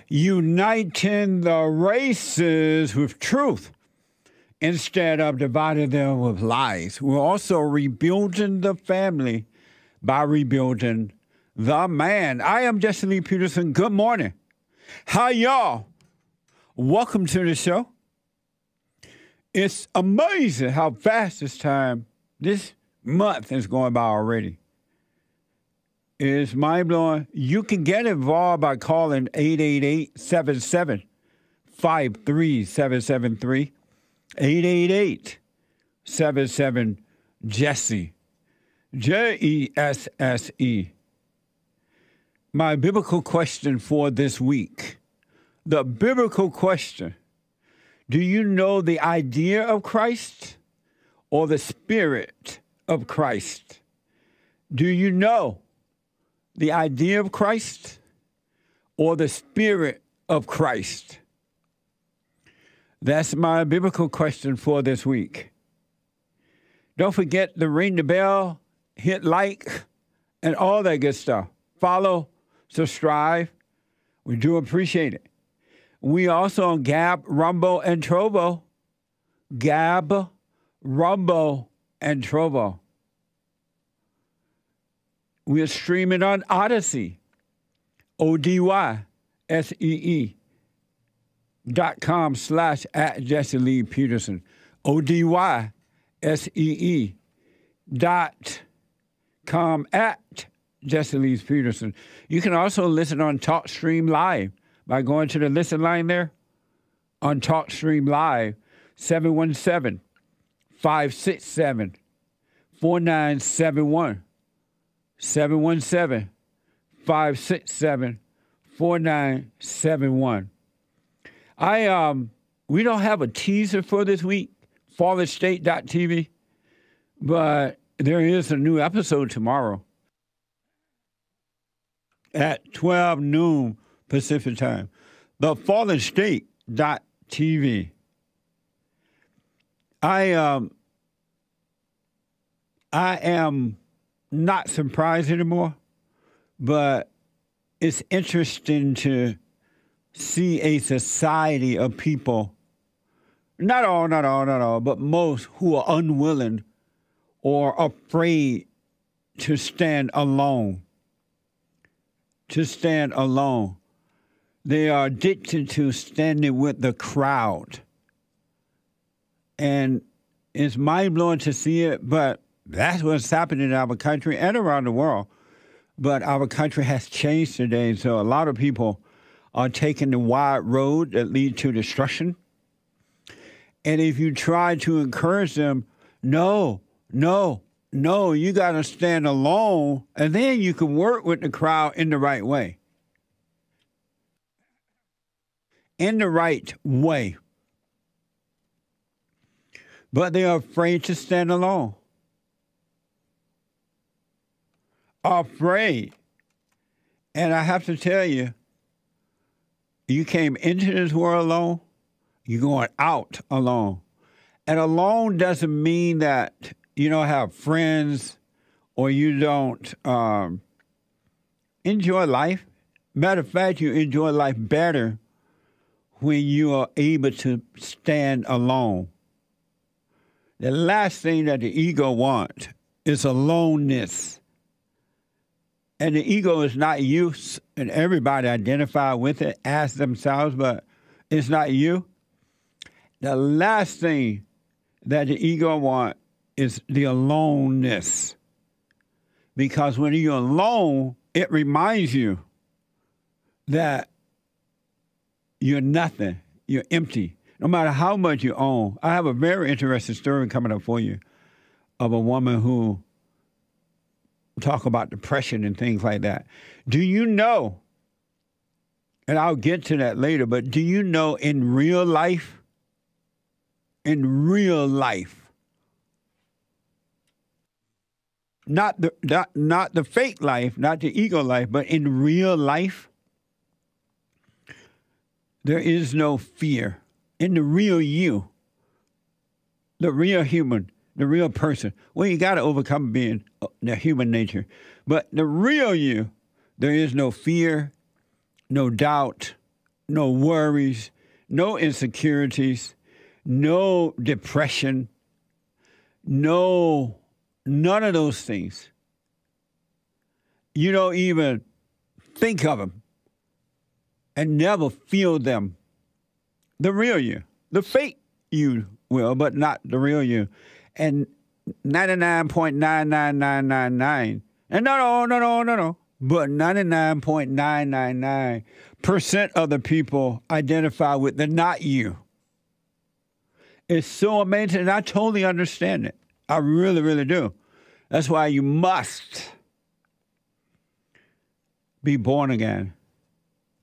uniting the races with truth instead of dividing them with lies. We're also rebuilding the family by rebuilding the man. I am Jesse Lee Peterson. Good morning. How y'all? Welcome to the show. It's amazing how fast this month is going by already. It's mind-blowing. You can get involved by calling 888-77-53773, 888-77-JESSE, Jesse. My biblical question for this week. The biblical question: do you know the idea of Christ or the spirit of Christ? Do you know the idea of Christ or the spirit of Christ? That's my biblical question for this week. Don't forget to ring the bell, hit like, and all that good stuff. Follow, subscribe. We do appreciate it. We also on Gab, Rumble, and Trovo. Gab, Rumble, and Trovo. We are streaming on Odyssey, ODYSEE.com/@Jesse Lee Peterson, ODYSEE.com@Jesse Lee Peterson. You can also listen on TalkStream Live by going to the listen line there on TalkStream Live, 717-567-4971. 717-567-4971. We don't have a teaser for this week, fallerstate.tv, but there is a new episode tomorrow at 12 noon Pacific time. The fallerstate.tv. I am not surprised anymore, but it's interesting to see a society of people, not all, but most, who are unwilling or afraid to stand alone. They are addicted to standing with the crowd. And it's mind-blowing to see it, but that's what's happening in our country and around the world. But our country has changed today, so a lot of people are taking the wide road that leads to destruction. And if you try to encourage them, no, you got to stand alone, and then you can work with the crowd in the right way. But they are afraid to stand alone. Afraid. And I have to tell you, you came into this world alone, you're going out alone. And alone doesn't mean that you don't have friends or you don't enjoy life. Matter of fact, you enjoy life better when you are able to stand alone. The last thing that the ego wants is aloneness. And the ego is not you, and everybody identify with it, ask themselves, but it's not you. The last thing that the ego wants is the aloneness. Because when you're alone, it reminds you that you're nothing, you're empty, no matter how much you own. I have a very interesting story coming up for you of a woman who talk about depression and things like that. Do you know, and I'll get to that later, but do you know in real life, not the fake life, not the ego life, but in real life, there is no fear. In the real you, the real human, the real person. Well, you got to overcome being the human nature. But the real you, there is no fear, no doubt, no worries, no insecurities, no depression, none of those things. You don't even think of them and never feel them. The real you. The fake you will, but not the real you. And 99.99999, and no, but 99.999% of the people identify with the not you. It's so amazing, and I totally understand it. I really, really do. That's why you must be born again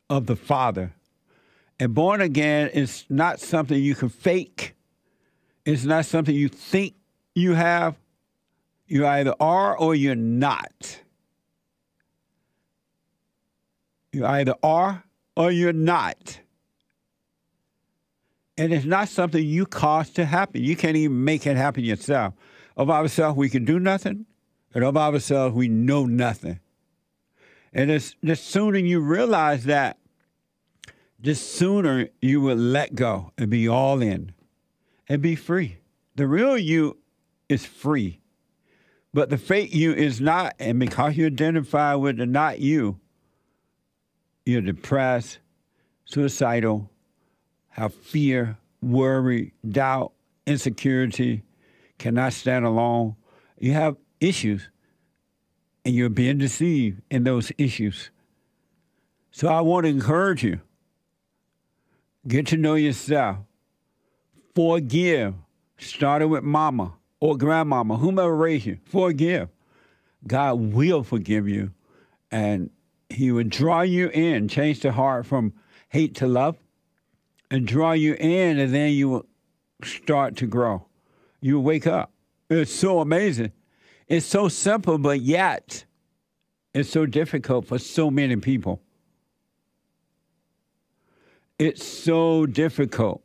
of the Father. And born again is not something you can fake. It's not something you think you have. You either are or you're not. You either are or you're not. And it's not something you cause to happen. You can't even make it happen yourself. Of ourselves, we can do nothing. And of ourselves, we know nothing. And the sooner you realize that, the sooner you will let go and be all in and be free. The real you is free, but the fake you is not. And because you identify with the not you, you're depressed, suicidal, have fear, worry, doubt, insecurity, cannot stand alone. You have issues, and you're being deceived in those issues. So I want to encourage you. Get to know yourself. Forgive. Starting with mama or grandmama, whomever raised you. Forgive. God will forgive you. And he will draw you in, change the heart from hate to love, and draw you in, and then you will start to grow. You will wake up. It's so amazing. It's so simple, but yet it's so difficult for so many people. It's so difficult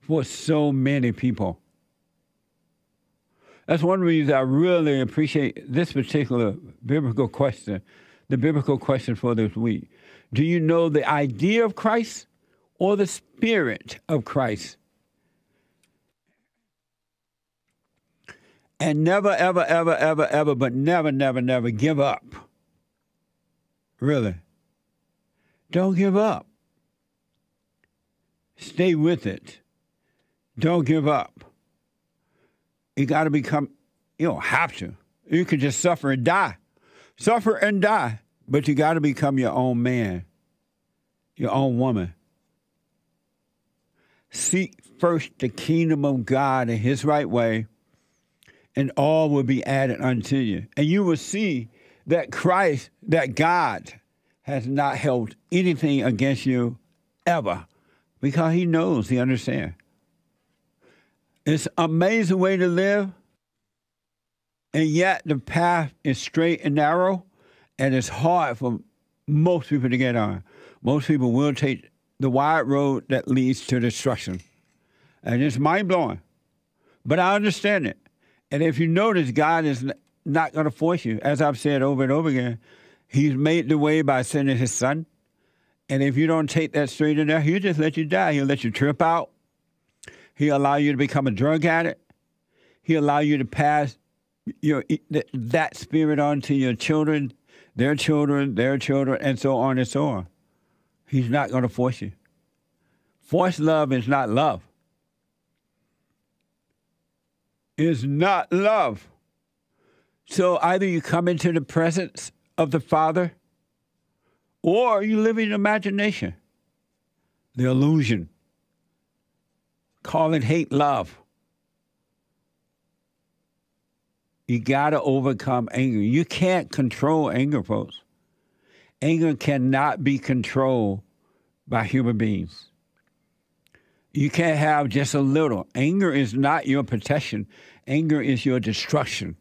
for so many people. That's one reason I really appreciate this particular biblical question, the biblical question for this week. Do you know the idea of Christ or the spirit of Christ? And never, ever, ever, ever, ever, but never, never, never give up. Really. Don't give up. Stay with it. Don't give up. You got to become, you don't have to. You can just suffer and die. Suffer and die. But you got to become your own man, your own woman. Seek first the kingdom of God in his right way, and all will be added unto you. And you will see that Christ, that God, has not held anything against you ever, because he knows, he understands. It's an amazing way to live, and yet the path is straight and narrow, and it's hard for most people to get on. Most people will take the wide road that leads to destruction. And it's mind-blowing. But I understand it. And if you notice, God is not going to force you. As I've said over and over again, he's made the way by sending his son. And if you don't take that straight in there, he'll just let you die. He'll let you trip out. He'll allow you to become a drug addict. He'll allow you to pass that spirit on to your children, their children, and so on and so on. He's not going to force you. Forced love is not love. Is not love. So either you come into the presence of the Father, or you live in imagination, the illusion. Call it hate love. You got to overcome anger. You can't control anger, folks. Anger cannot be controlled by human beings. You can't have just a little. Anger is not your protection. Anger is your destruction.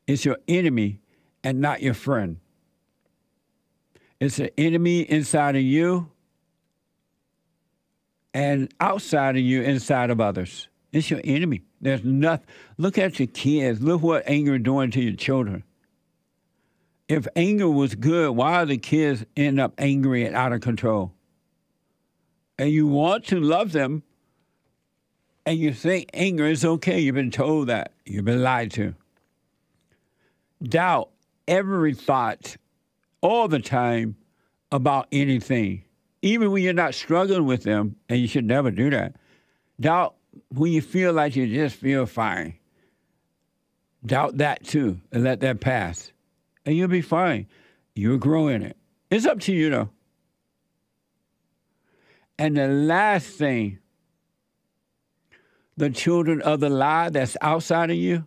It's your enemy and not your friend. It's an enemy inside of you and outside of you, inside of others. It's your enemy. There's nothing. Look at your kids. Look what anger is doing to your children. If anger was good, why are the kids end up angry and out of control? and you want to love them, and you think anger is okay. You've been told that. You've been lied to. Doubt every thought all the time about anything, even when you're not struggling with them, and you should never do that. Doubt when you feel like you just feel fine. Doubt that too, and let that pass. And you'll be fine. You'll grow in it. It's up to you, though. And the last thing, the children of the lie that's outside of you,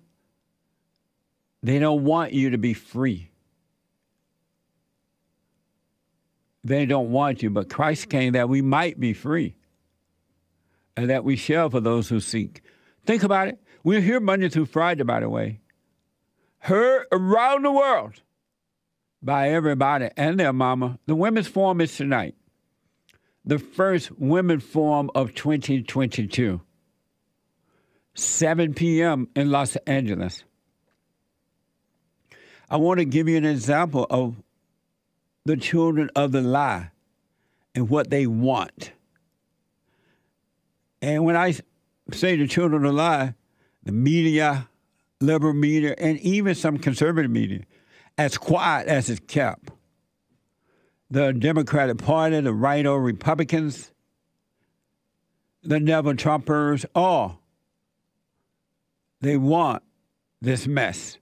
they don't want you to be free. They don't want you, but Christ came that we might be free and that we shall for those who seek. Think about it. We're here Monday through Friday, by the way. Heard around the world by everybody and their mama. The Women's Forum is tonight. The first Women's Forum of 2022. 7 p.m. in Los Angeles. I want to give you an example of the children of the lie and what they want. And when I say the children of the lie, the media, liberal media, and even some conservative media, as quiet as it's kept, the Democratic Party, the right-o Republicans, the never Trumpers, all, they want this mess.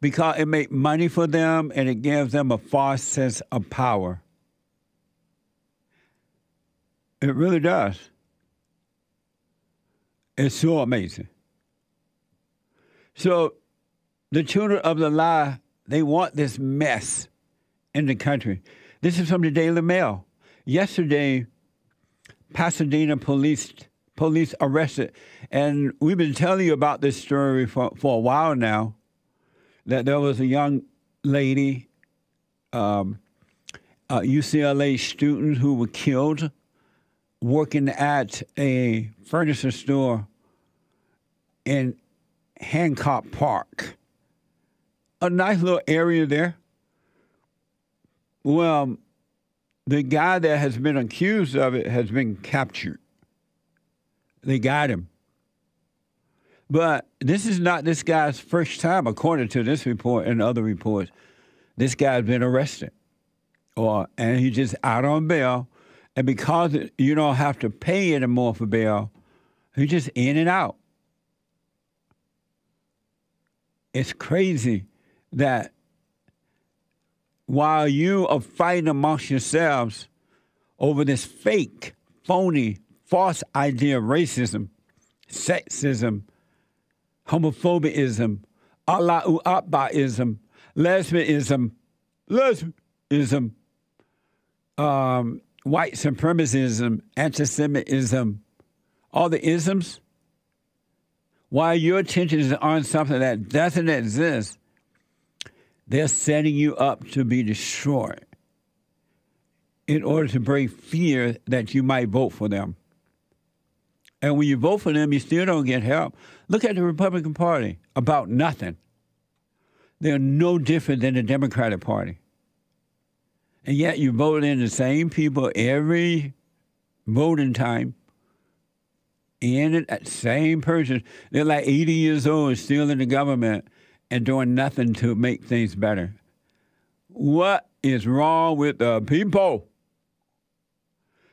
Because it makes money for them and it gives them a false sense of power. It really does. It's so amazing. So the children of the lie, they want this mess in the country. This is from the Daily Mail. Yesterday, Pasadena police arrested, and we've been telling you about this story for a while now, that there was a young lady, a UCLA student who was killed working at a furniture store in Hancock Park. A nice little area there. Well, the guy that has been accused of it has been captured. They got him. But this is not this guy's first time, according to this report and other reports. This guy's been arrested, and he's just out on bail. And because you don't have to pay anymore for bail, he's just in and out. It's crazy that while you are fighting amongst yourselves over this fake, phony, false idea of racism, sexism, homophobism, Allahu Akbarism, lesbianism, white supremacism, anti-Semitism, all the isms, while your attention is on something that doesn't exist, they're setting you up to be destroyed in order to bring fear that you might vote for them. And when you vote for them, you still don't get help. Look at the Republican Party, about nothing. They're no different than the Democratic Party. And yet you vote in the same people every voting time. And that same person, they're like 80 years old and still in the government and doing nothing to make things better. What is wrong with the people?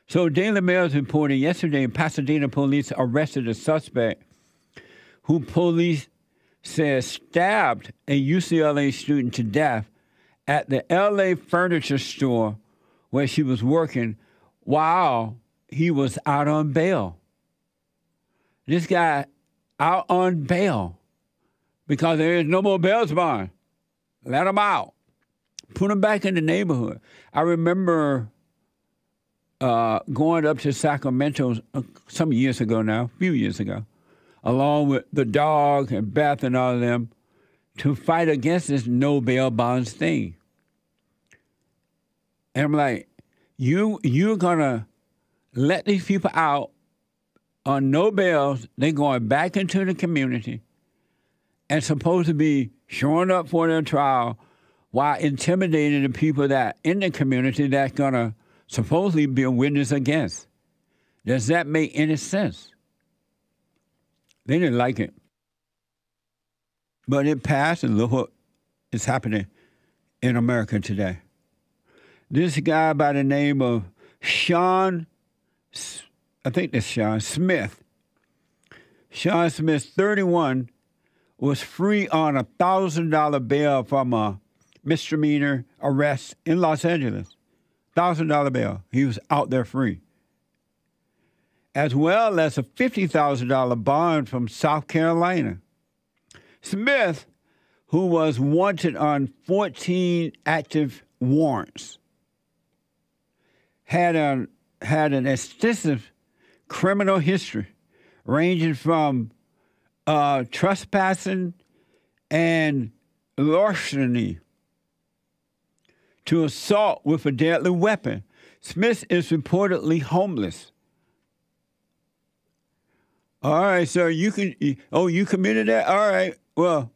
So Daily Mail is reporting yesterday, Pasadena police arrested a suspect who police says stabbed a UCLA student to death at the LA furniture store where she was working while he was out on bail. This guy out on bail because there is no more bail bond. Let him out. Put him back in the neighborhood. I remember going up to Sacramento some years ago now, a few years ago, along with the dog and Beth and all of them, to fight against this no bail bonds thing. And I'm like, you're going to let these people out on no bails. They're going back into the community and supposed to be showing up for their trial while intimidating the people that in the community that's going to supposedly be a witness against. Does that make any sense? They didn't like it. But it passed, and look what is happening in America today. This guy by the name of Sean, I think that's Sean Smith. Sean Smith, 31, was free on a $1,000 bail from a misdemeanor arrest in Los Angeles. $1,000 bail. He was out there free. As well as a $50,000 bond from South Carolina. Smith, who was wanted on 14 active warrants, had an extensive criminal history ranging from trespassing and larceny to assault with a deadly weapon. Smith is reportedly homeless. All right, so you committed that? All right, well,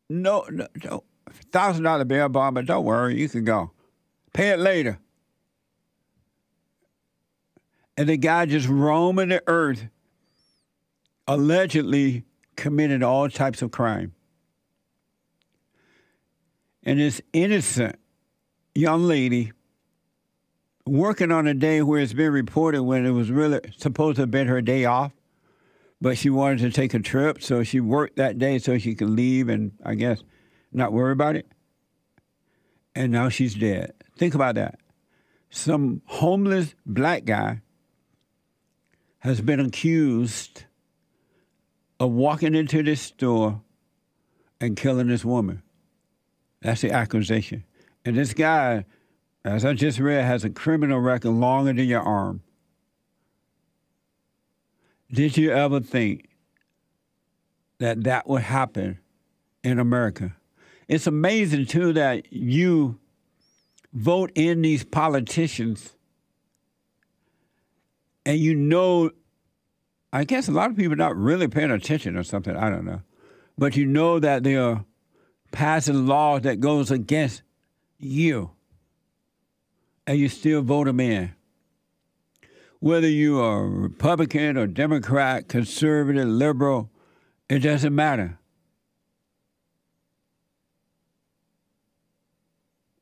no, $1,000 bail bond, but don't worry, you can go. Pay it later. And the guy just roaming the earth, allegedly committed all types of crime. And this innocent young lady working on a day where it's been reported when it was really supposed to have been her day off, but she wanted to take a trip, so she worked that day so she could leave and, I guess, not worry about it. And now she's dead. Think about that. Some homeless black guy has been accused of walking into this store and killing this woman. That's the accusation. And this guy, as I just read, has a criminal record longer than your arm. Did you ever think that that would happen in America? It's amazing, too, that you vote in these politicians and you know, I guess a lot of people are not really paying attention or something, I don't know. But you know that they are passing laws that goes against you, and you still vote them in. Whether you are Republican or Democrat, conservative, liberal, it doesn't matter.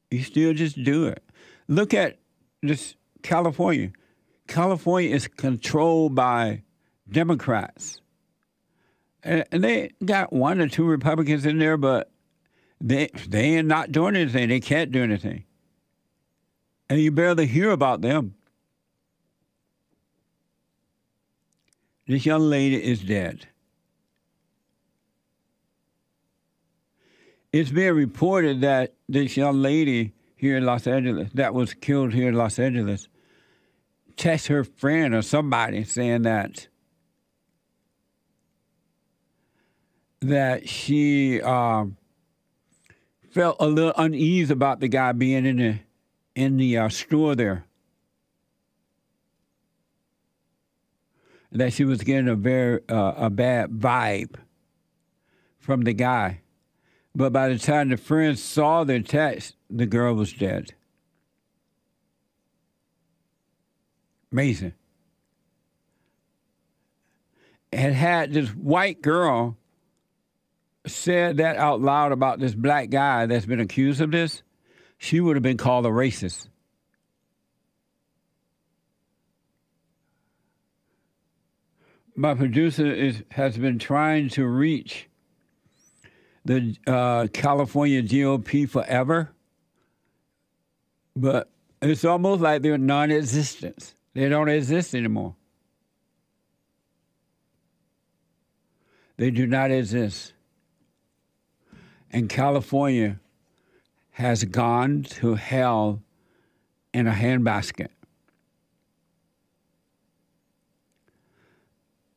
You still just do it. Look at this California. California is controlled by Democrats. And they got one or two Republicans in there, but they ain't not doing anything. They can't do anything. And you barely hear about them. This young lady is dead. It's being reported that this young lady here in Los Angeles, that was killed here in Los Angeles, texted her friend or somebody saying that she felt a little uneasy about the guy being in the store there. That she was getting a bad vibe from the guy. But by the time the friends saw the text, the girl was dead. Amazing. Had this white girl said that out loud about this black guy that's been accused of this, she would have been called a racist. My producer has been trying to reach the California GOP forever, but it's almost like they're non-existent. They don't exist anymore. They do not exist. And California has gone to hell in a handbasket.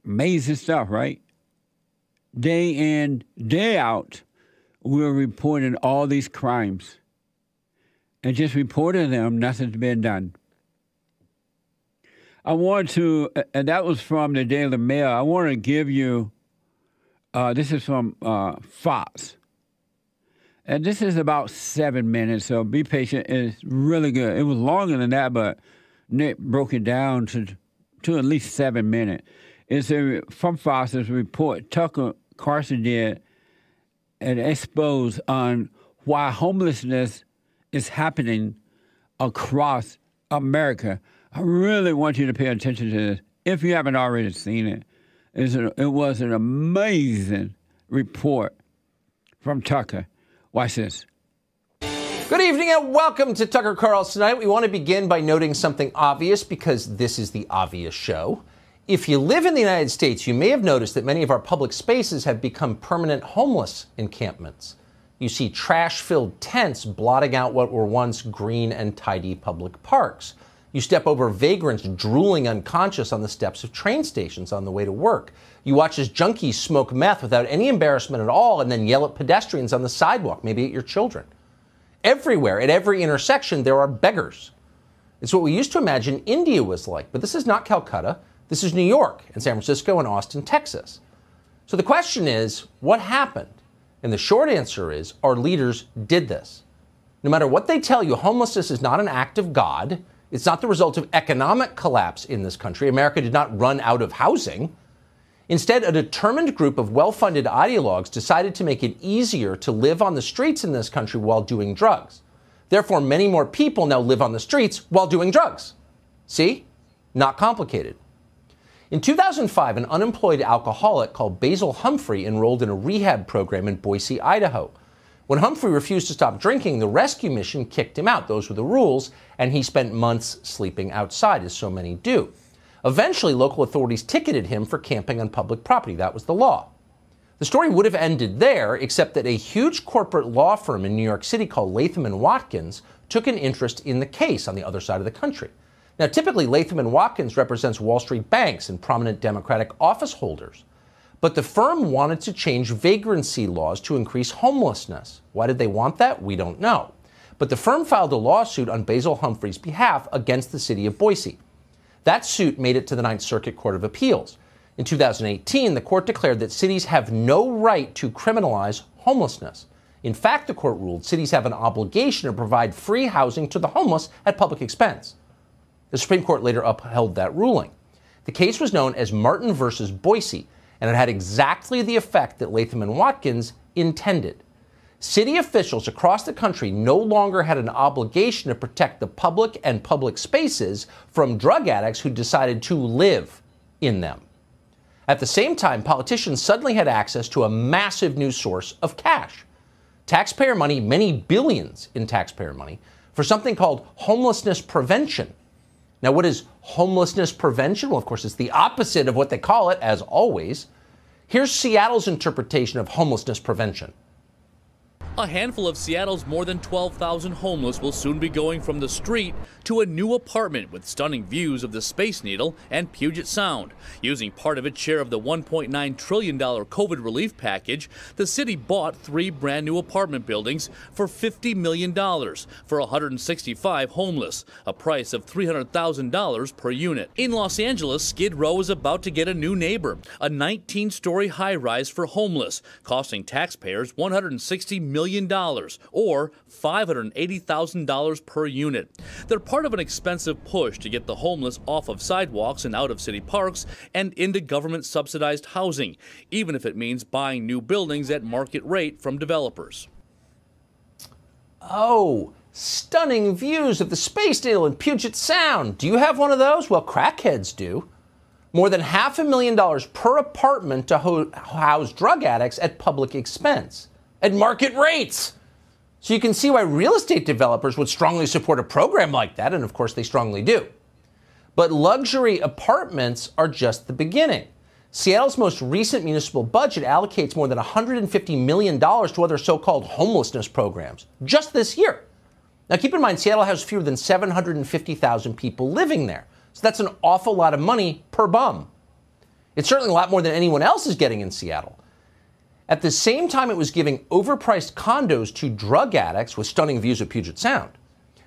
Amazing stuff, right? Day in, day out, we're reporting all these crimes. And just reporting them, nothing's been done. I want to, and that was from the Daily Mail. I want to give you, this is from Fox. And this is about 7 minutes, so be patient. It's really good. It was longer than that, but Nick broke it down to at least 7 minutes. It's from Foster's report Tucker Carlson did an expose on why homelessness is happening across America. I really want you to pay attention to this if you haven't already seen it. It was an amazing report from Tucker. Watch this. Good evening and welcome to Tucker Carlson Tonight. We want to begin by noting something obvious because this is the obvious show. If you live in the United States, you may have noticed that many of our public spaces have become permanent homeless encampments. You see trash-filled tents blotting out what were once green and tidy public parks. You step over vagrants drooling unconscious on the steps of train stations on the way to work. You watch as junkies smoke meth without any embarrassment at all and then yell at pedestrians on the sidewalk, maybe at your children. Everywhere, at every intersection, there are beggars. It's what we used to imagine India was like, but this is not Calcutta. This is New York and San Francisco and Austin, Texas. So the question is, what happened? And the short answer is, our leaders did this. No matter what they tell you, homelessness is not an act of God. It's not the result of economic collapse in this country. America did not run out of housing. Instead, a determined group of well-funded ideologues decided to make it easier to live on the streets in this country while doing drugs. Therefore, many more people now live on the streets while doing drugs. See? Not complicated. In 2005, an unemployed alcoholic called Basil Humphrey enrolled in a rehab program in Boise, Idaho. When Humphrey refused to stop drinking, the rescue mission kicked him out. Those were the rules, and he spent months sleeping outside, as so many do. Eventually, local authorities ticketed him for camping on public property. That was the law. The story would have ended there, except that a huge corporate law firm in New York City called Latham & Watkins took an interest in the case on the other side of the country. Now, typically, Latham & Watkins represents Wall Street banks and prominent Democratic office holders. But the firm wanted to change vagrancy laws to increase homelessness. Why did they want that? We don't know. But the firm filed a lawsuit on Basil Humphrey's behalf against the city of Boise. That suit made it to the Ninth Circuit Court of Appeals. In 2018, the court declared that cities have no right to criminalize homelessness. In fact, the court ruled cities have an obligation to provide free housing to the homeless at public expense. The Supreme Court later upheld that ruling. The case was known as Martin versus Boise, and it had exactly the effect that Latham & Watkins intended. City officials across the country no longer had an obligation to protect the public and public spaces from drug addicts who decided to live in them. At the same time, politicians suddenly had access to a massive new source of cash. Taxpayer money, many billions in taxpayer money, for something called homelessness prevention. Now, what is homelessness prevention? Well, of course, it's the opposite of what they call it, as always. Here's Seattle's interpretation of homelessness prevention. A handful of Seattle's more than 12,000 homeless will soon be going from the street to a new apartment with stunning views of the Space Needle and Puget Sound. Using part of its share of the $1.9 trillion COVID relief package, the city bought 3 brand new apartment buildings for $50 million for 165 homeless, a price of $300,000 per unit. In Los Angeles, Skid Row is about to get a new neighbor, a 19-story high-rise for homeless, costing taxpayers $160 million or $580,000 per unit. They're part of an expensive push to get the homeless off of sidewalks and out of city parks and into government-subsidized housing, even if it means buying new buildings at market rate from developers. Oh, stunning views of the Space Needle in Puget Sound. Do you have one of those? Well, crackheads do. More than $500,000 per apartment to house drug addicts at public expense, at market rates. So you can see why real estate developers would strongly support a program like that, and of course they strongly do. But luxury apartments are just the beginning. Seattle's most recent municipal budget allocates more than $150 million to other so-called homelessness programs, just this year. Now keep in mind, Seattle has fewer than 750,000 people living there. So that's an awful lot of money per bum. It's certainly a lot more than anyone else is getting in Seattle. At the same time it was giving overpriced condos to drug addicts with stunning views of Puget Sound,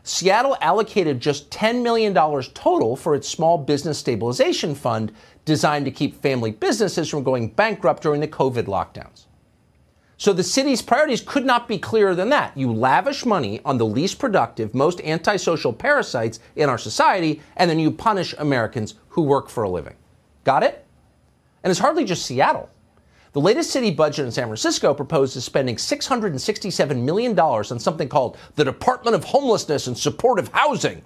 Seattle allocated just $10 million total for its small business stabilization fund designed to keep family businesses from going bankrupt during the COVID lockdowns. So the city's priorities could not be clearer than that. You lavish money on the least productive, most antisocial parasites in our society, and then you punish Americans who work for a living. Got it? And it's hardly just Seattle. The latest city budget in San Francisco proposes spending $667 million on something called the Department of Homelessness and Supportive Housing.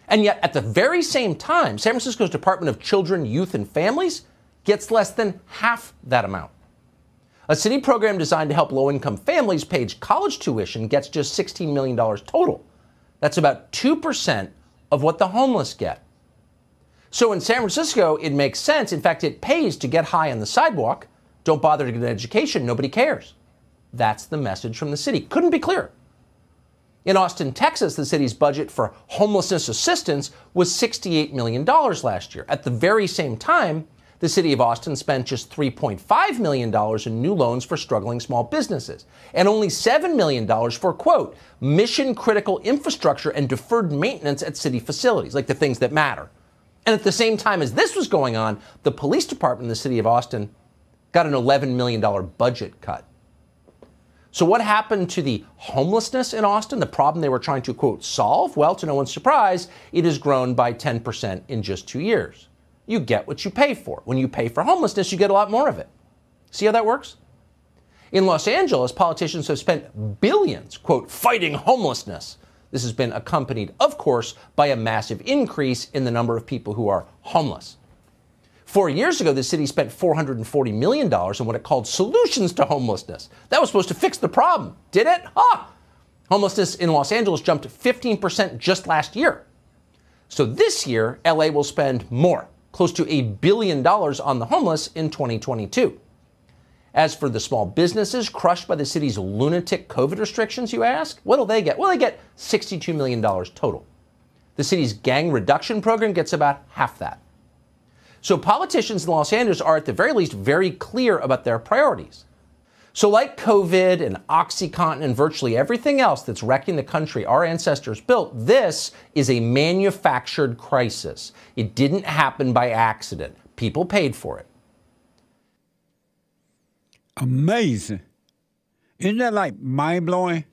And yet, at the very same time, San Francisco's Department of Children, Youth, and Families gets less than half that amount. A city program designed to help low-income families pay college tuition gets just $16 million total. That's about 2% of what the homeless get. So in San Francisco, it makes sense. In fact, it pays to get high on the sidewalk. Don't bother to get an education. Nobody cares. That's the message from the city. Couldn't be clearer. In Austin, Texas, the city's budget for homelessness assistance was $68 million last year. At the very same time, the city of Austin spent just $3.5 million in new loans for struggling small businesses, and only $7 million for, quote, mission-critical infrastructure and deferred maintenance at city facilities, like the things that matter. And at the same time as this was going on, the police department in the city of Austin got an $11 million budget cut. So what happened to the homelessness in Austin, the problem they were trying to, quote, solve? Well, to no one's surprise, it has grown by 10% in just 2 years. You get what you pay for. When you pay for homelessness, you get a lot more of it. See how that works? In Los Angeles, politicians have spent billions, quote, fighting homelessness. This has been accompanied, of course, by a massive increase in the number of people who are homeless. 4 years ago, the city spent $440 million on what it called solutions to homelessness. That was supposed to fix the problem. Did it? Homelessness in Los Angeles jumped 15% just last year. So this year, LA will spend more, close to $1 billion on the homeless in 2022. As for the small businesses crushed by the city's lunatic COVID restrictions, you ask, what'll they get? Well, they get $62 million total. The city's gang reduction program gets about half that. So politicians in Los Angeles are at the very least very clear about their priorities. So like COVID and OxyContin and virtually everything else that's wrecking the country our ancestors built, this is a manufactured crisis. It didn't happen by accident. People paid for it. Amazing. Isn't that like mind-blowing?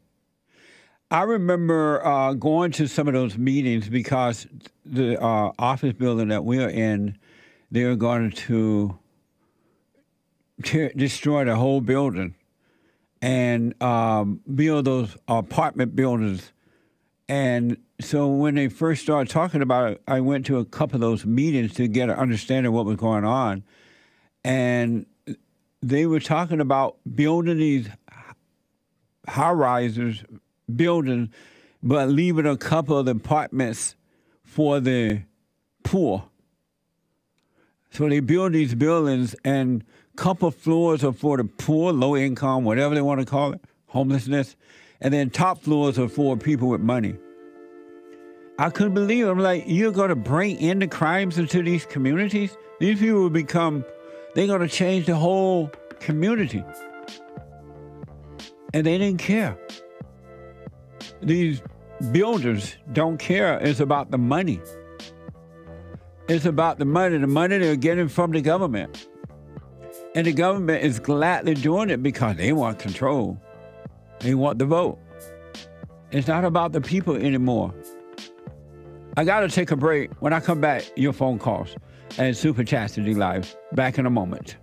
I remember going to some of those meetings because the office building that we're in, they're going to destroy the whole building and build those apartment buildings. And so when they first started talking about it, I went to a couple of those meetings to get an understanding of what was going on. And they were talking about building these high-risers buildings, but leaving a couple of the apartments for the poor. So they build these buildings, and couple floors are for the poor, low income, whatever they want to call it, homelessness, and then top floors are for people with money. I couldn't believe it. I'm like, you're going to bring in the crimes into these communities? These people will become, they're going to change the whole community. And they didn't care. These builders don't care. It's about the money. It's about the money they're getting from the government. And the government is gladly doing it because they want control. They want the vote. It's not about the people anymore. I got to take a break. When I come back, your phone calls and Super Chastity Live. Back in a moment.